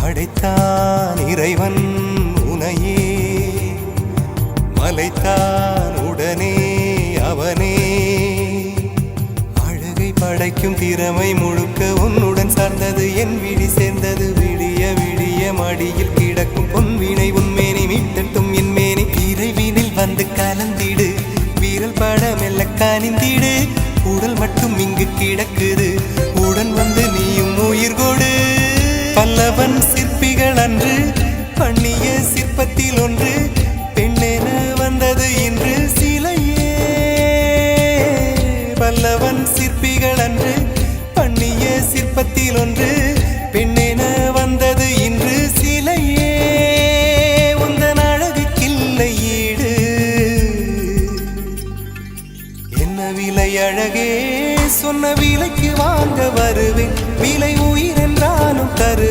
படைத்தான் இறைவன் உனையே, மலைத்தான் உடனே அவனே. அழகை படைக்கும் திறமை முழுக்க உன்னுடன் சார்ந்தது, என் விழி சேர்ந்தது. விடிய விடிய மடியில் கிடக்கும் பொன்வினை உன்மேனி மீட்டட்டும் என் மேனி. இறைவினில் வந்து கலந்திடு, வீரல் பட மெல்ல காணிந்திடு. உடல் மட்டும் இங்கு கிடக்குது, உடன் வந்து நீயும் உயிர் கொடு. பல்லவன் சிற்பிகள் அன்று பண்ணிய சிற்பத்தில் ஒன்று, பெண்ணென வந்தது இன்று சிலையே. பல்லவன் சிற்பிகள் அன்று பண்ணிய சிற்பத்தில் ஒன்று, பெண்ணென வந்தது இன்று சிலையே. உந்தன் அழகுக்கில்லை ஈடு, என்ன விலை அழகே, சொன்ன விலைக்கு வாங்க வருவேன். விலை உயிர் என்றாலும் தரு